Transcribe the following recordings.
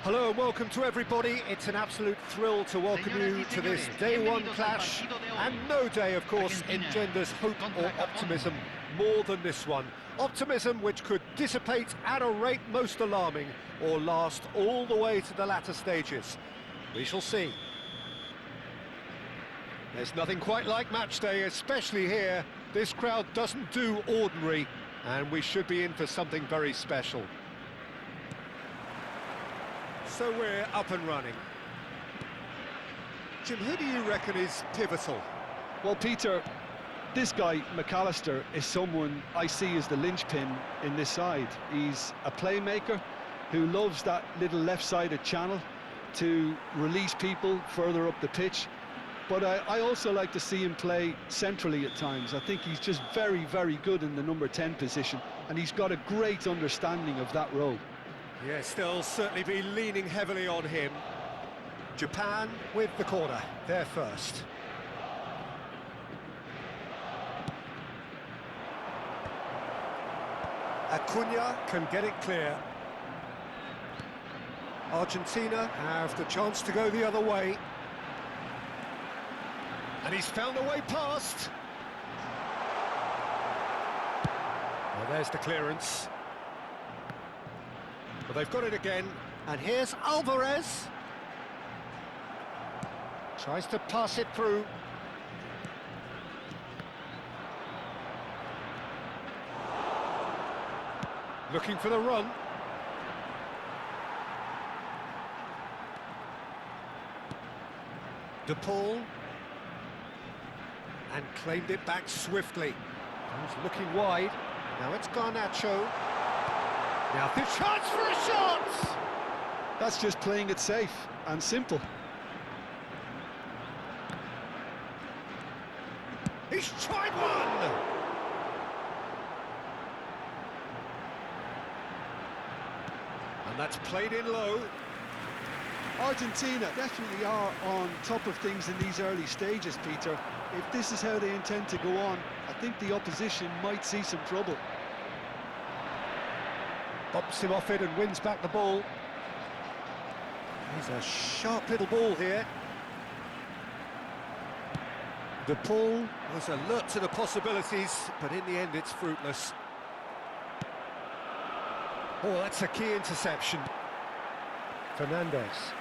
Hello and welcome to everybody. It's an absolute thrill to welcome you to this day one clash, and no day, of course, engenders hope or optimism more than this one. Optimism which could dissipate at a rate most alarming or last all the way to the latter stages. We shall see. There's nothing quite like match day, especially here. This crowd doesn't do ordinary, and we should be in for something very special. So we're up and running. Jim, who do you reckon is pivotal? Well, Peter, this guy, McAllister, is someone I see as the linchpin in this side. He's a playmaker who loves that little left-sided channel to release people further up the pitch. But I also like to see him play centrally at times. I think he's just very, very good in the number 10 position, and he's got a great understanding of that role. Yes, they'll certainly be leaning heavily on him. Japan with the corner, they're first. Acuna can get it clear. Argentina have the chance to go the other way. And he's found a way past. Well, there's the clearance. But they've got it again, and here's Alvarez. Tries to pass it through. Looking for the run. De Paul. And claimed it back swiftly. He's looking wide. Now it's Garnacho. Now the chance for a shot! That's just playing it safe and simple. He's tried one! And that's played in low. Argentina definitely are on top of things in these early stages, Peter. If this is how they intend to go on, I think the opposition might see some trouble. Bumps him off it and wins back the ball. He's a sharp little ball here. De Paul was alert to the possibilities, but in the end it's fruitless. Oh, that's a key interception. Fernandez.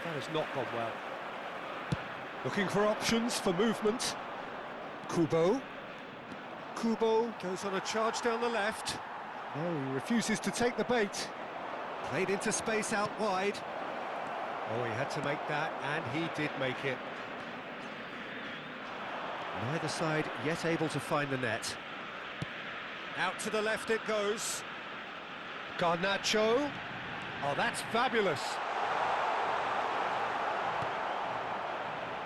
That has not gone well. Looking for options for movement. Kubo. Kubo goes on a charge down the left. No, he refuses to take the bait. Played into space out wide. Oh, he had to make that, and he did make it. Neither side yet able to find the net. Out to the left it goes. Garnacho. Oh, that's fabulous.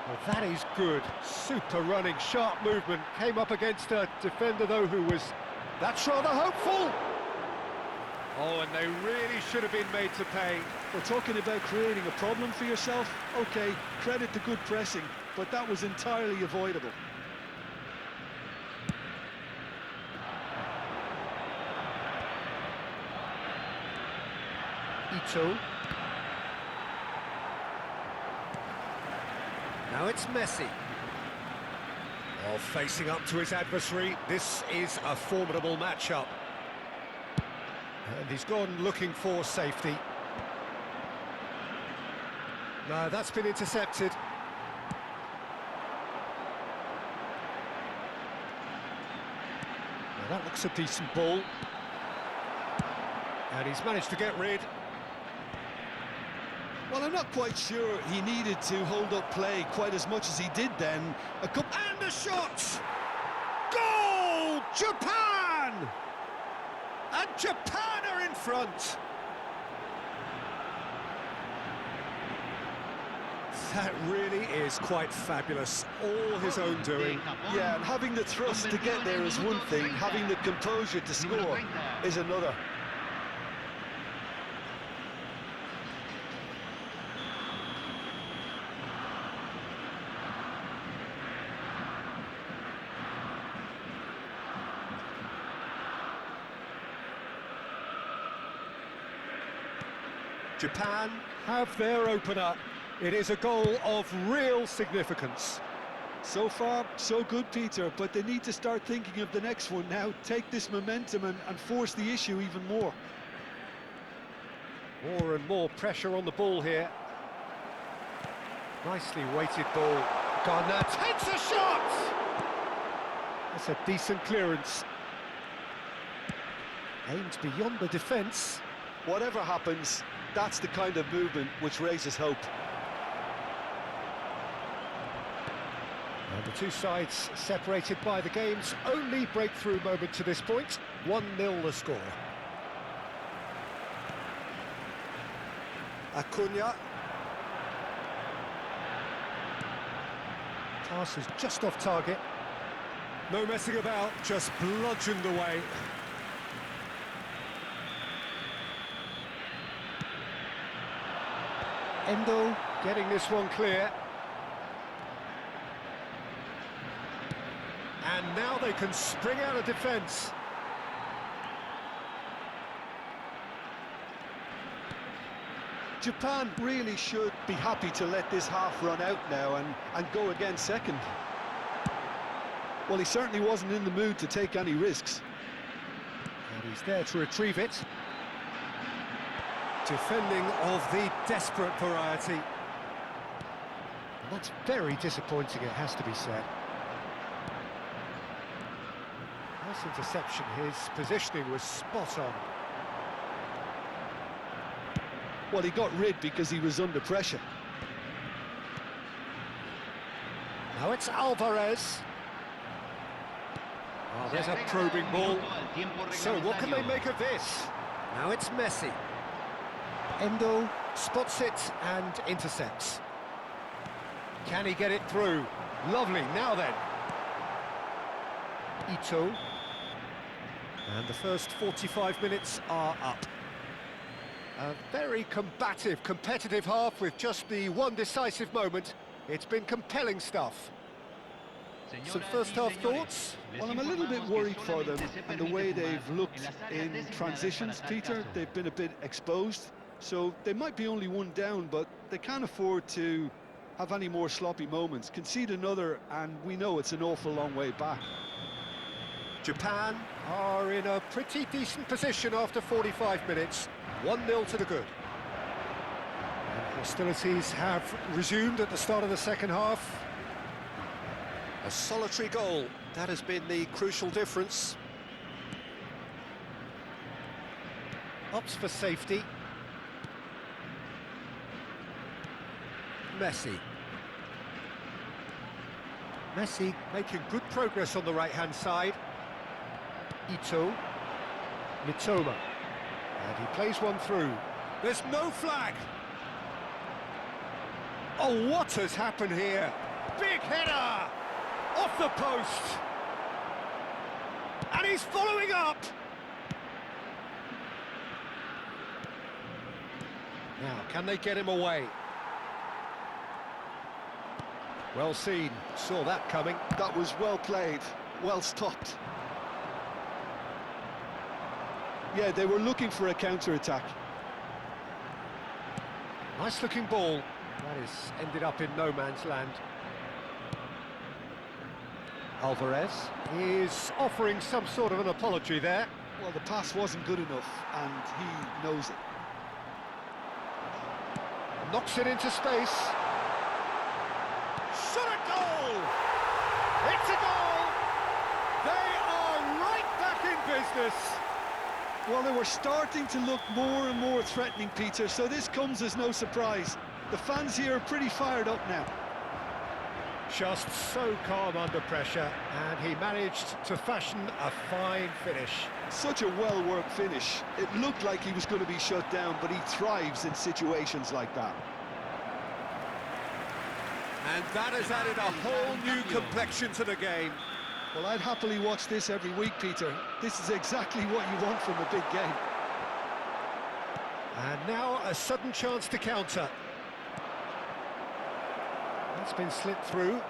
Well, that is good. Super running, sharp movement. Came up against a defender, though, who was... That's rather hopeful. Oh, and they really should have been made to pay. We're talking about creating a problem for yourself. OK, credit the good pressing, but that was entirely avoidable. Ito. Now it's Messi. Oh, facing up to his adversary, this is a formidable matchup. And he's gone looking for safety. No, that's been intercepted. Now that looks a decent ball. And he's managed to get rid. Well, I'm not quite sure he needed to hold up play quite as much as he did then. And a shot! Goal! Japan! And Japan are in front! That really is quite fabulous. All his own doing. Yeah, and having the thrust to get there is one thing, having the composure to score is another. Japan have their opener. It is a goal of real significance. So far, so good, Peter, but they need to start thinking of the next one now. Take this momentum and force the issue even more. More and more pressure on the ball here. Nicely weighted ball. Garner takes a shot! That's a decent clearance. Aimed beyond the defence. Whatever happens, that's the kind of movement which raises hope. And the two sides separated by the game's only breakthrough moment to this point. 1-0 the score. Acuna. Pass is just off target. No messing about, just bludgeoned away. Endo getting this one clear. And now they can spring out of defence. Japan really should be happy to let this half run out now and go again second. Well, he certainly wasn't in the mood to take any risks. And he's there to retrieve it. Defending of the desperate variety. And that's very disappointing, it has to be said. Nice interception, his positioning was spot on. Well, he got rid because he was under pressure. Now it's Alvarez. Oh, there's a probing ball. So what can they make of this? Now it's Messi. Endo spots it and intercepts. Can he get it through? Lovely, now then. Ito. And the first 45 minutes are up. A very combative, competitive half with just the one decisive moment. It's been compelling stuff. Some first-half thoughts? Well, I'm a little bit worried for them and the way they've looked in transitions, Peter. They've been a bit exposed, so they might be only one down, but they can't afford to have any more sloppy moments. Concede another, and we know it's an awful long way back. Japan are in a pretty decent position after 45 minutes. 1-0 to the good. And hostilities have resumed at the start of the second half. A solitary goal, that has been the crucial difference. Opts for safety. Messi. Messi making good progress on the right-hand side. Ito. Mitoma. And he plays one through. There's no flag! Oh, what has happened here? Big header! Off the post! And he's following up! Now, can they get him away? Well seen, saw that coming. That was well played, well stopped. Yeah, they were looking for a counter-attack. Nice looking ball. That is ended up in no man's land. Alvarez is offering some sort of an apology there. Well, the pass wasn't good enough, and he knows it. Knocks it into space. Shot a goal! It's a goal! They are right back in business. Well, they were starting to look more and more threatening, Peter, so this comes as no surprise. The fans here are pretty fired up now. Just so calm under pressure, and he managed to fashion a fine finish. Such a well-worked finish. It looked like he was going to be shut down, but he thrives in situations like that. And that has added a whole new complexion to the game. Well, I'd happily watch this every week, Peter. This is exactly what you want from a big game. And now a sudden chance to counter. That's been slipped through.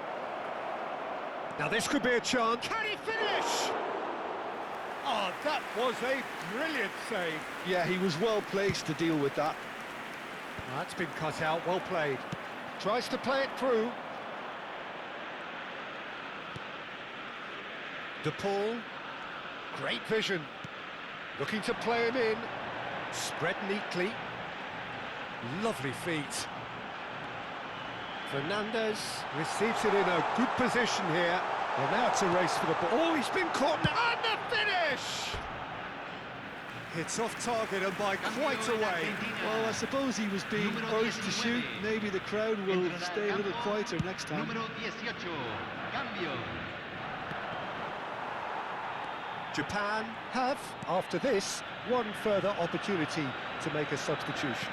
Now this could be a chance. Can he finish? Oh, that was a brilliant save. Yeah, he was well placed to deal with that. That's been cut out, well played. Tries to play it through. De Paul, great vision. Looking to play him in. Spread neatly. Lovely feet. Fernandez receives it in a good position here. Well, now it's a race for the ball. Oh, he's been caught now. And the finish! It's off target and by quite a way. Well, I suppose he was being urged to shoot. Maybe the crowd will stay a little quieter next time. Japan have, after this, one further opportunity to make a substitution.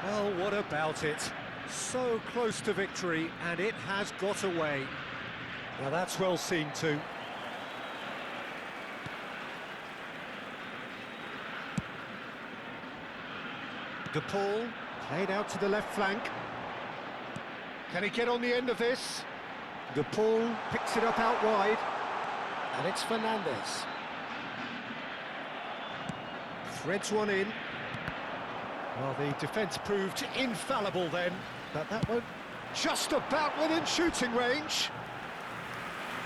Well, what about it? So close to victory, and it has got away. Now that's well seen too. De Paul, played out to the left flank. Can he get on the end of this? De Paul picks it up out wide. And it's Fernandez. Threads one in. Well, the defence proved infallible then, but that one just about within shooting range.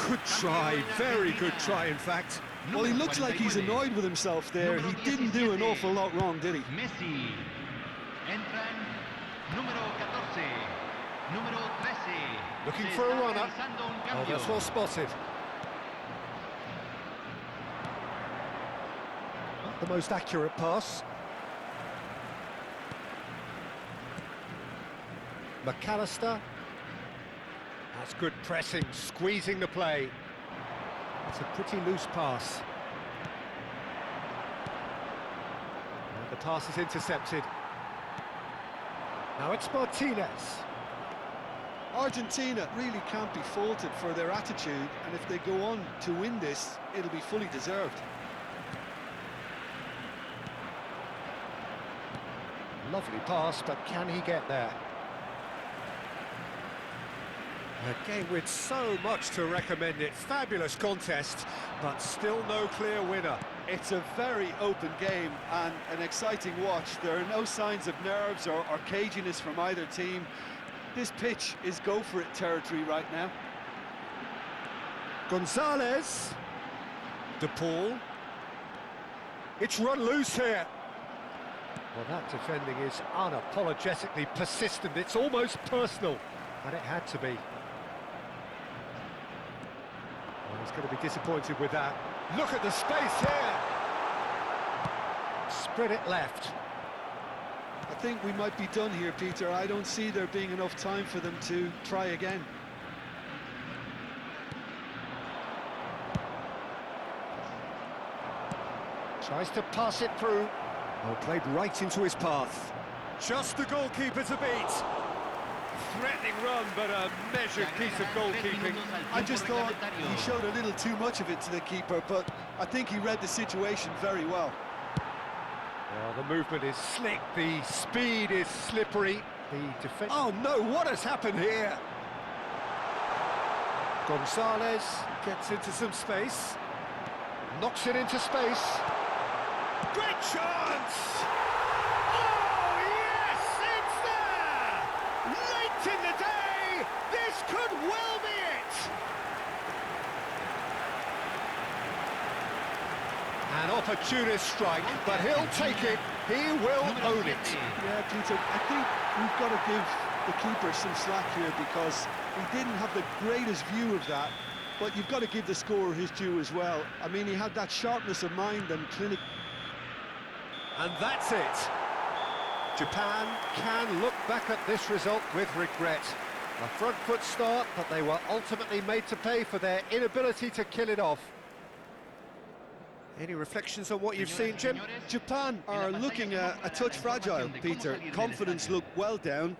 Good try, very good try in fact. Well, he looks like he's annoyed with himself there. He didn't do an awful lot wrong, did he? Messi. Entran número 14, número 13. Looking for a runner. Oh, that's well spotted. Not the most accurate pass. McAllister. That's good pressing, squeezing the play. It's a pretty loose pass. And the pass is intercepted. Now it's Martinez. Argentina really can't be faulted for their attitude, and if they go on to win this, it'll be fully deserved. Lovely pass, but can he get there? A game with so much to recommend it. Fabulous contest, but still no clear winner. It's a very open game and an exciting watch. There are no signs of nerves or caginess from either team. This pitch is go-for-it territory right now. Gonzalez. De Paul. It's run loose here. Well, that defending is unapologetically persistent. It's almost personal, and it had to be. Well, he's going to be disappointed with that. Look at the space here. Spread it left. I think we might be done here, Peter. I don't see there being enough time for them to try again. Tries to pass it through. Oh, played right into his path. Just the goalkeeper to beat. Threatening run, but a measured piece of goalkeeping. I just thought he showed a little too much of it to the keeper, but I think he read the situation very well. Well, the movement is slick, the speed is slippery. The defense... Oh no, what has happened here? Gonzalez gets into some space. Knocks it into space. Great chance! Oh, yes, it's there! Late in the day, this could well be it! An opportunist strike, but he'll take it, he will own it. Yeah, Peter, I think we've got to give the keeper some slack here because he didn't have the greatest view of that, but you've got to give the scorer his due as well. I mean, he had that sharpness of mind and clinic. And that's it. Japan can look back at this result with regret. A front foot start, but they were ultimately made to pay for their inability to kill it off. Any reflections on what you've seen, Jim? Japan are looking a touch fragile, Peter. Confidence looked well down.